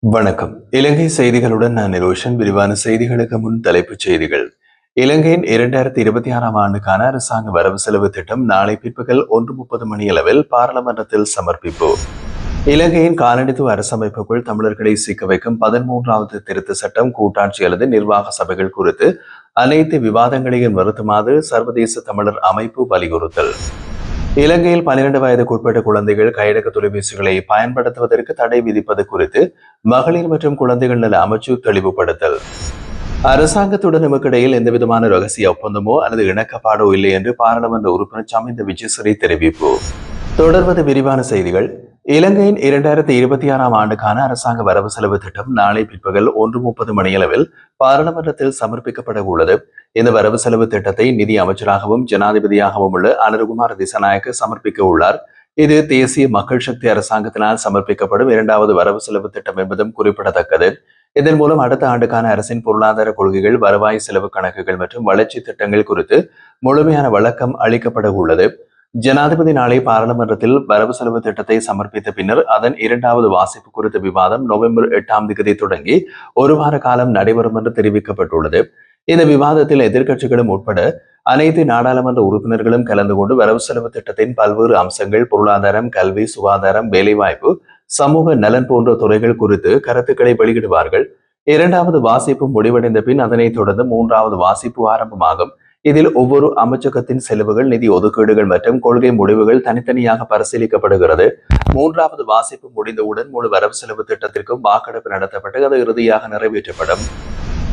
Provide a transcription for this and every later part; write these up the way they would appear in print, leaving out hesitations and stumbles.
வணக்கம். இலங்கை செய்திகளுடன் நான் நிரோஷன். விரிவான செய்திகளுக்கு முன் தலைப்புச் செய்திகள். இலங்கையின் 2026ஆம் ஆண்டுக்கான அரசாங்க வரவு செலவு திட்டம் நாளை பிற்பகல் 1:30 மணியளவில் பாராளுமன்றத்தில் சமர்ப்பிப்பு. இலங்கையின் காலனித்துவ அரசமைப்புக்குள் தமிழர்களை சிக்க வைக்கும் 13வது திருத்த சட்டம் கூட்டாட்சி அல்லது நிர்வாக சபைகள் குறித்து அனைத்து விவாதங்களையும் நிறுத்துமாறு சர்வதேச தமிழர் அமைப்பு வலியுறுத்தல். இலங்கையில் 12 வயதுக்குட்பட்ட குழந்தைகள் கையடக்க தொலைபேசிகளை பயன்படுத்துவதற்கு தடை விதிப்பது குறித்து மகளிர் மற்றும் குழந்தைகள் நல அமைச்சு தெளிவுபடுத்தல். அரசாங்கத்துடன் நமக்கிடையில் எந்தவிதமான ரகசிய ஒப்பந்தமோ அல்லது இணக்கப்பாடோ இல்லை என்று பாராளுமன்ற உறுப்பினர் சமிந்த விஜயசிறி தெரிவிப்பு. தொடர்வது விரிவான செய்திகள். இலங்கையின் 2026ஆம் ஆண்டுக்கான அரசாங்க வரவு செலவு திட்டம் நாளை பிற்பகல் 1:30 மணியளவில் பாராளுமன்றத்தில் சமர்ப்பிக்கப்பட உள்ளது. இந்த வரவு செலவு திட்டத்தை நிதி அமைச்சராகவும் ஜனாதிபதியாகவும் உள்ள அனுரகுமார் திசாநாயக்க சமர்ப்பிக்க உள்ளார். இது தேசிய மக்கள் சக்தி அரசாங்கத்தினால் சமர்ப்பிக்கப்படும் 2வது வரவு செலவு திட்டம் என்பதும் குறிப்பிடத்தக்கது. இதன் மூலம் அடுத்த ஆண்டுக்கான அரசின் பொருளாதார கொள்கைகள், வருவாய் செலவு கணக்குகள் மற்றும் வளர்ச்சி திட்டங்கள் குறித்து முழுமையான விளக்கம் அளிக்கப்பட உள்ளது. ஜனாதிபதி நாளை பாராளுமன்றத்தில் வரவு செலவு திட்டத்தை சமர்ப்பித்த பின்னர் அதன் 2வது வாசிப்பு குறித்த விவாதம் நவம்பர் 8ஆம் தேதி தொடங்கி ஒரு வார காலம் நடைபெறும் என்று தெரிவிக்கப்பட்டுள்ளது. இந்த விவாதத்தில் எதிர்க்கட்சிகளும் உட்பட அனைத்து நாடாளுமன்ற உறுப்பினர்களும் கலந்து கொண்டு வரவு செலவு திட்டத்தின் பல்வேறு அம்சங்கள், பொருளாதாரம், கல்வி, சுகாதாரம், வேலைவாய்ப்பு, சமூக நலன் போன்ற துறைகள் குறித்து கருத்துக்களை வெளியிடுவார்கள். 2வது வாசிப்பு முடிவடைந்த பின் அதனைத் தொடர்ந்து 3வது வாசிப்பு ஆரம்பமாகும். இதில் ஒவ்வொரு அமைச்சகத்தின் செலவுகள், நிதி ஒதுக்கீடுகள் மற்றும் கொள்கை முடிவுகள் தனித்தனியாக பரிசீலிக்கப்படுகிறது. 3வது வாசிப்பு முடிந்தவுடன் முழு வரவு செலவு திட்டத்திற்கும் வாக்கெடுப்பு நடத்தப்பட்டு அது இறுதியாக நிறைவேற்றப்படும்.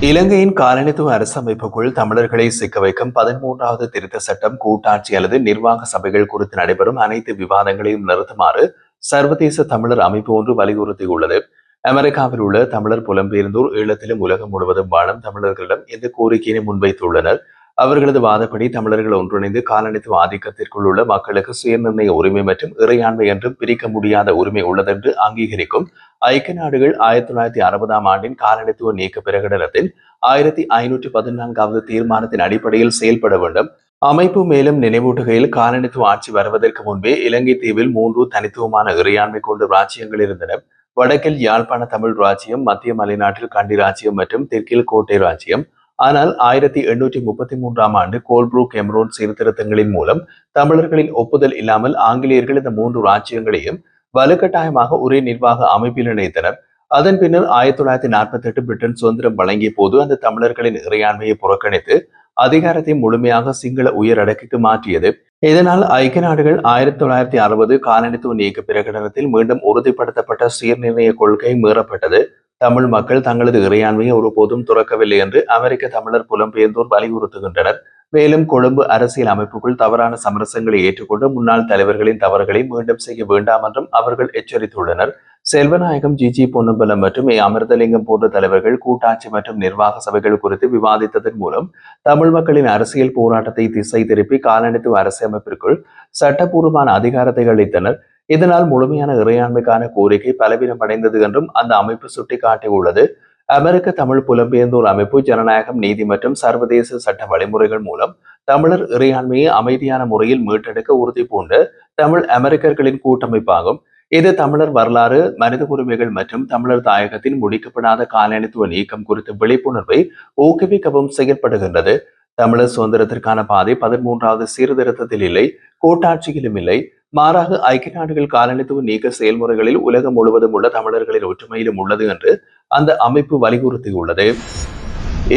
இலங்கையின் காலனித்துவ அரசமைப்புக்குள் தமிழர்களை சிக்க வைக்கும் 13வது திருத்த சட்டம் கூட்டாட்சி அல்லது நிர்வாக சபைகள் குறித்து நடைபெறும் அனைத்து விவாதங்களையும் நிறுத்துமாறு சர்வதேச தமிழர் அமைப்பு ஒன்று வலியுறுத்தியுள்ளது. அமெரிக்காவில் உள்ள தமிழர் புலம்பெயர்ந்தோர் ஈழத்திலும் உலகம் முழுவதும் வாழும் தமிழர்களிடம் இந்த கோரிக்கையை முன்வைத்துள்ளனர். அவர்களது வாதப்படி தமிழர்கள் ஒன்றிணைந்து காலனித்துவ ஆதிக்கத்திற்குள் உள்ள மக்களுக்கு சுயநிர்ணய உரிமை மற்றும் இறையாண்மை என்றும் பிரிக்க முடியாத உரிமை உள்ளதென்று அங்கீகரிக்கும் ஐக்கிய நாடுகள் 1960ஆம் ஆண்டின் காலனித்துவ நீக்க பிரகடனத்தின் 1514வது தீர்மானத்தின் அடிப்படையில் செயல்பட வேண்டும். அமைப்பு மேலும் நினைவூட்டுகையில், காலனித்துவ ஆட்சி வருவதற்கு முன்பே இலங்கை தீவில் 3 தனித்துவமான இறையாண்மை கொண்ட ராஜ்யங்கள் இருந்தன. வடக்கில் யாழ்ப்பாண தமிழ் ராஜ்யம், மத்திய மலைநாட்டில் கண்டி ராஜ்யம் மற்றும் தெற்கில் கோட்டை ராஜ்யம். ஆனால் 1833ஆம் ஆண்டு கோல்ப்ரூக் எம்ரோன் சீர்திருத்தங்களின் மூலம் தமிழர்களின் ஒப்புதல் இல்லாமல் ஆங்கிலேயர்கள் இந்த 3 ராஜ்யங்களையும் வலுக்கட்டாயமாக ஒரே நிர்வாக அமைப்பில் இணைத்தனர். அதன் பின்னர் 1948 பிரிட்டன் சுதந்திரம் வழங்கிய போது அந்த தமிழர்களின் இறையாண்மையை புறக்கணித்து அதிகாரத்தை முழுமையாக சிங்கள உயரடக்குக்கு மாற்றியது. இதனால் ஐக்கிய நாடுகள் 1960 காலனித்துவ நீக்க பிரகடனத்தில் மீண்டும் உறுதிப்படுத்தப்பட்ட சீர்நிர்ணய கொள்கை மீறப்பட்டது. தமிழ் மக்கள் தங்களது இறையாண்மையை ஒருபோதும் துறக்கவில்லை என்று அமெரிக்க தமிழர் புலம்பெயர்ந்தோர் வலியுறுத்துகின்றனர். மேலும் கொழும்பு அரசியல் அமைப்புக்குள் தவறான சமரசங்களை ஏற்றுக்கொண்டு முன்னாள் தலைவர்களின் தவறுகளை மீண்டும் செய்ய வேண்டாம் என்றும் அவர்கள் எச்சரித்துள்ளனர். செல்வநாயகம், ஜிஜி பொன்னம்பலம் மற்றும் அமிர்தலிங்கம் போன்ற தலைவர்கள் கூட்டாட்சி மற்றும் நிர்வாக சபைகள் குறித்து விவாதித்ததன் மூலம் தமிழ் மக்களின் அரசியல் போராட்டத்தை திசை திருப்பி காலனித்துவ அரசியலமைப்பிற்குள் சட்டப்பூர்வமான அதிகாரத்தை அளித்தனர். இதனால் முழுமையான இறையாண்மைக்கான கோரிக்கை பலவீனம் அடைந்தது என்றும் அந்த அமைப்பு சுட்டிக்காட்டியுள்ளது. அமெரிக்க தமிழ் புலம்பெயர்ந்தோர் அமைப்பு ஜனநாயகம், நீதி மற்றும் சர்வதேச சட்ட வழிமுறைகள் மூலம் தமிழர் இறையாண்மையை அமைதியான முறையில் மீட்டெடுக்க உறுதி பூண்ட தமிழ் அமெரிக்கர்களின் கூட்டமைப்பாகும். இது தமிழர் வரலாறு, மனித உரிமைகள் மற்றும் தமிழர் தாயகத்தின் முடிக்கப்படாத காலனித்துவ நீக்கம் குறித்த விழிப்புணர்வை ஊக்குவிக்கவும் செயற்படுகின்றது. தமிழர் சுதந்திரத்திற்கான பாதை 13வது சீர்திருத்தத்தில் இல்லை, கூட்டாட்சியிலும் இல்லை. மாறாக ஐக்கிய நாடுகள் காலனித்துவ நீக்க செயல்முறைகளில் உலகம் முழுவதும் உள்ள தமிழர்களின் ஒற்றுமையிலும் உள்ளது என்று அந்த அமைப்பு வலியுறுத்தியுள்ளது.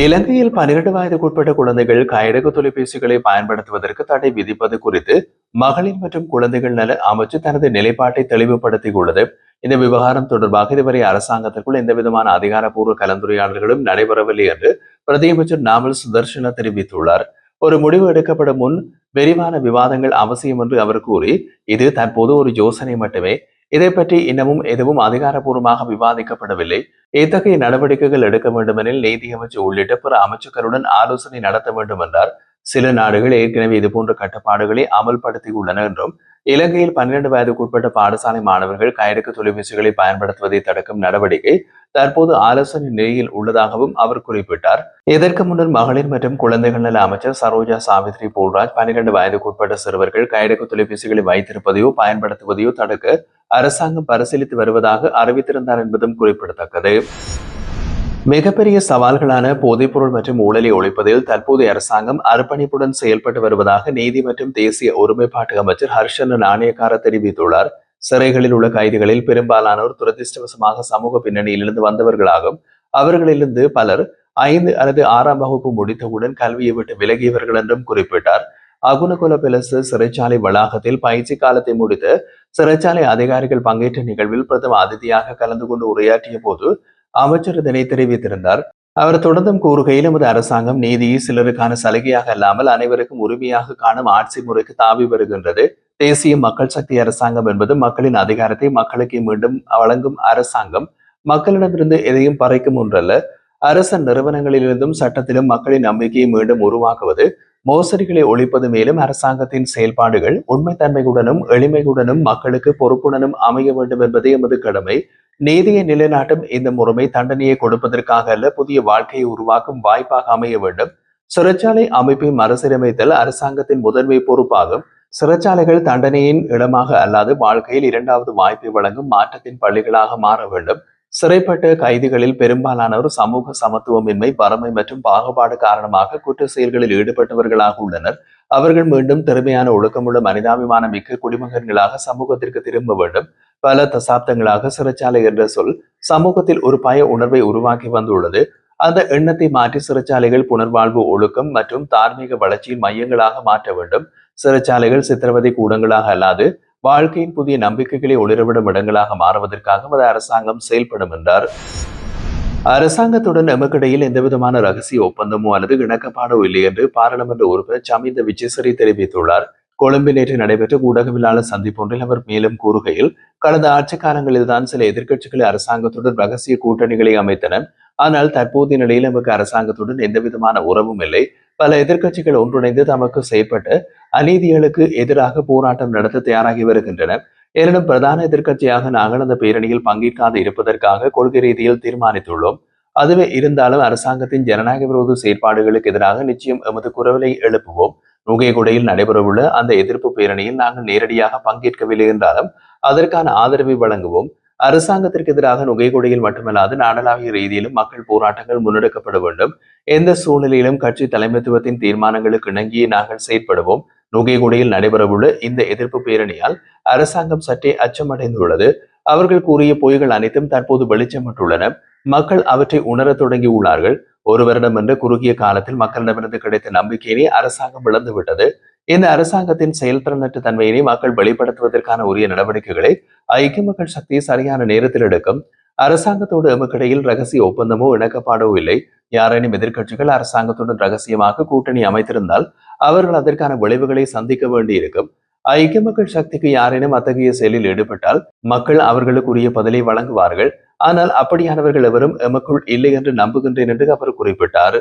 இலங்கையில் 12 வயதுக்குட்பட்ட குழந்தைகள் கையடக்க தொலைபேசிகளை பயன்படுத்துவதற்கு தடை விதிப்பது குறித்து மகளிர் மற்றும் குழந்தைகள் நல அமைச்சு தனது நிலைப்பாட்டை தெளிவுபடுத்தியுள்ளது. இந்த விவகாரம் தொடர்பாக இதுவரை அரசாங்கத்திற்குள் எந்தவிதமான அதிகாரப்பூர்வ கலந்துரையாடல்களும் நடைபெறவில்லை என்று பிரதியமைச்சர் நாமல் சுதர்ஷன தெரிவித்துள்ளார். ஒரு முடிவு எடுக்கப்படும் முன் விரிவான விவாதங்கள் அவசியம் என்று அவர் கூறி, இது தற்போது ஒரு யோசனை மட்டுமே, இதை பற்றி இன்னமும் எதுவும் அதிகாரப்பூர்வமாக விவாதிக்கப்படவில்லை. இத்தகைய நடவடிக்கைகள் எடுக்க வேண்டுமெனில் நீதியமைச்சு உள்ளிட்ட பிற அமைச்சர்களுடன் ஆலோசனை நடத்த வேண்டும் என்றார். சில நாடுகள் ஏற்கனவே இதுபோன்ற கட்டுப்பாடுகளை அமல்படுத்தியுள்ளன என்றும் இலங்கையில் 12 வயதுக்குட்பட்ட பாடசாலை மாணவர்கள் கையடக்க தொலைபேசிகளை பயன்படுத்துவதை தடுக்கும் நடவடிக்கை தற்போது ஆலோசனை நிலையில் உள்ளதாகவும் அவர் குறிப்பிட்டார். இதற்கு முன்னர் மகளிர் மற்றும் குழந்தைகள் நல அமைச்சர் சரோஜா சாவித்ரி போல்ராஜ் 12 வயதுக்குட்பட்ட சிறுவர்கள் கையடக்க தொலைபேசிகளை வைத்திருப்பதையோ பயன்படுத்துவதையோ தடுக்க அரசாங்கம் பரிசீலித்து வருவதாக அறிவித்திருந்தார் என்பதும் குறிப்பிடத்தக்கது. மிகப்பெரிய சவால்களான போதைப்பொருள் மற்றும் ஊழலை ஒழிப்பதில் தற்போதைய அரசாங்கம் அர்ப்பணிப்புடன் செயல்பட்டு வருவதாக நீதி மற்றும் தேசிய ஒருமைப்பாட்டு அமைச்சர் ஹர்ஷன நாணயக்கார தெரிவித்துள்ளார். சிறைகளில் உள்ள கைதிகளில் பெரும்பாலானோர் துரதிருஷ்டவசமாக சமூக பின்னணியிலிருந்து வந்தவர்களாகும். அவர்களிலிருந்து பலர் 5 அல்லது 6ஆம் வகுப்பு முடித்தவுடன் கல்வியை விட்டு விலகியவர்கள் என்றும் குறிப்பிட்டார். அகுனகுல பெலசு சிறைச்சாலை வளாகத்தில் பயிற்சி காலத்தை முடித்த சிறைச்சாலை அதிகாரிகள் பங்கேற்ற நிகழ்வில் பிரதம அதிதியாக கலந்து கொண்டு உரையாற்றிய போது அமைச்சர் இதனை தெரிவித்திருந்தார். அவர் தொடர்ந்தும் கூறுகையில், எமது அரசாங்கம் நீதியை சிலருக்கான சலுகையாக அல்லாமல் அனைவருக்கும் உரிமையாக காணும் ஆட்சி முறைக்கு தாவி வருகின்றது. தேசிய மக்கள் சக்தி அரசாங்கம் என்பது மக்களின் அதிகாரத்தை மக்களுக்கு மீண்டும் வழங்கும் அரசாங்கம். மக்களிடமிருந்து எதையும் பறைக்கும் ஒன்றல்ல. அரச நிறுவனங்களிலிருந்தும் சட்டத்திலும் மக்களின் நம்பிக்கையை மீண்டும் உருவாக்குவது, மோசடிகளை ஒழிப்பது. மேலும் அரசாங்கத்தின் செயல்பாடுகள் உண்மைத்தன்மையுடனும் எளிமையுடனும் மக்களுக்கு பொறுப்புடனும் அமைய வேண்டும் என்பதே எமது கடமை. நீதியை நிலைநாட்டும் இந்த முறைமை தண்டனையை கொடுப்பதற்காக அல்ல, புதிய வாழ்க்கையை உருவாக்கும் வாய்ப்பாக அமைய வேண்டும். சிறைச்சாலை அமைப்பை மறுசீரமைத்தல் அரசாங்கத்தின் முதன்மை பொறுப்பாகும். சிறைச்சாலைகள் தண்டனையின் இடமாக அல்லாது வாழ்க்கையில் 2வது வாய்ப்பை வழங்கும் மாற்றத்தின் பள்ளிகளாக மாற வேண்டும். சிறைப்பட்ட கைதிகளில் பெரும்பாலானோர் சமூக சமத்துவமின்மை, வறுமை மற்றும் பாகுபாடு காரணமாக குற்ற செயல்களில் ஈடுபட்டவர்களாக உள்ளனர். அவர்கள் மீண்டும் திறமையான ஒழுக்கமுள்ள மனிதாபிமான மிக்க குடிமகன்களாக சமூகத்திற்கு திரும்ப வேண்டும். பல தசாப்தங்களாக சிறைச்சாலை என்ற சொல் சமூகத்தில் ஒரு பய உணர்வை உருவாக்கி வந்துள்ளது. அந்த எண்ணத்தை மாற்றி சிறைச்சாலைகள் புனர்வாழ்வு, ஒழுக்கம் மற்றும் தார்மீக வளர்ச்சியின் மையங்களாக மாற்ற வேண்டும். சிறைச்சாலைகள் சித்திரவதை கூடங்களாக அல்லாது வாழ்க்கையின் புதிய நம்பிக்கைகளை ஒளிரவிடும் இடங்களாக மாறுவதற்காக மத அரசாங்கம் செயல்படும் என்றார். அரசாங்கத்துடன் எமக்கிடையில் எந்தவிதமான ரகசிய ஒப்பந்தமோ அல்லது இணக்கப்பாடோ இல்லை என்று பாராளுமன்ற உறுப்பினர் சமிந்த விஜயசரி தெரிவித்துள்ளார். கொழும்பில் நேற்று நடைபெற்ற ஊடகவியலாளர் சந்திப்பொன்றில் அவர் மேலும் கூறுகையில், கடந்த ஆட்சி காலங்களில்தான் சில எதிர்க்கட்சிகள் அரசாங்கத்துடன் ரகசிய கூட்டணிகளை அமைத்தன. ஆனால் தற்போதைய நிலையில் நமக்கு அரசாங்கத்துடன் எந்தவிதமான உறவும் இல்லை. பல எதிர்க்கட்சிகள் ஒன்றிணைந்து தமக்கு செயற்பட்ட அநீதிகளுக்கு எதிராக போராட்டம் நடத்த தயாராகி வருகின்றன. எனினும் பிரதான எதிர்க்கட்சியாக நாங்கள் அந்த பேரணியில் பங்கேற்காது இருப்பதற்காக கொள்கை ரீதியில் தீர்மானித்துள்ளோம். அதுவே இருந்தாலும் அரசாங்கத்தின் ஜனநாயக விரோத செயற்பாடுகளுக்கு எதிராக நிச்சயம் எமது குரலை எழுப்புவோம். நுகைகுடையில் நடைபெறவுள்ள அந்த எதிர்ப்பு பேரணியில் நாங்கள் நேரடியாக பங்கேற்கவில்லை என்றாலும் அதற்கான ஆதரவை வழங்குவோம். அரசாங்கத்திற்கு எதிராக நுகைகுடையில் மட்டுமல்லாது நாடளாவிய ரீதியிலும் மக்கள் போராட்டங்கள் முன்னெடுக்கப்பட வேண்டும். எந்த சூழ்நிலையிலும் கட்சி தலைமைத்துவத்தின் தீர்மானங்களுக்கு இணங்கியே நாங்கள் செயற்படுவோம். நுகைகுடையில் நடைபெறவுள்ள இந்த எதிர்ப்பு பேரணியால் அரசாங்கம் சற்றே அச்சமடைந்துள்ளது. அவர்கள் கூறிய பொய்கள் அனைத்தும் தற்போது வெளிச்சமிட்டுள்ளன. மக்கள் அவற்றை உணரத் தொடங்கியுள்ளார்கள். ஒரு வருடம் என்ற குறுகிய காலத்தில் மக்களிடமிருந்து கிடைத்த நம்பிக்கையினை அரசாங்கம் இழந்துவிட்டது. இந்த அரசாங்கத்தின் செயல்திறனற்ற தன்மையினை மக்கள் வெளிப்படுத்துவதற்கான உரிய நடவடிக்கைகளை ஐக்கிய மக்கள் சக்தி சரியான நேரத்தில் எடுக்கும். அரசாங்கத்தோடு எமக்கிடையில் ரகசிய ஒப்பந்தமோ இணக்கப்பாடோ இல்லை. யாரேனும் எதிர்க்கட்சிகள் அரசாங்கத்துடன் ரகசியமாக கூட்டணி அமைத்திருந்தால் அவர்கள் அதற்கான விளைவுகளை சந்திக்க வேண்டியிருக்கும். ஐக்கிய மக்கள் சக்திக்கு யாரேனும் அத்தகைய செயலில் ஈடுபட்டால் மக்கள் அவர்களுக்குரிய பதிலை வழங்குவார்கள். ஆனால் அப்படியானவர்கள் எவரும் எமக்குள் இல்லை என்று நம்புகின்றேன் என்று அவர் குறிப்பிட்டார்.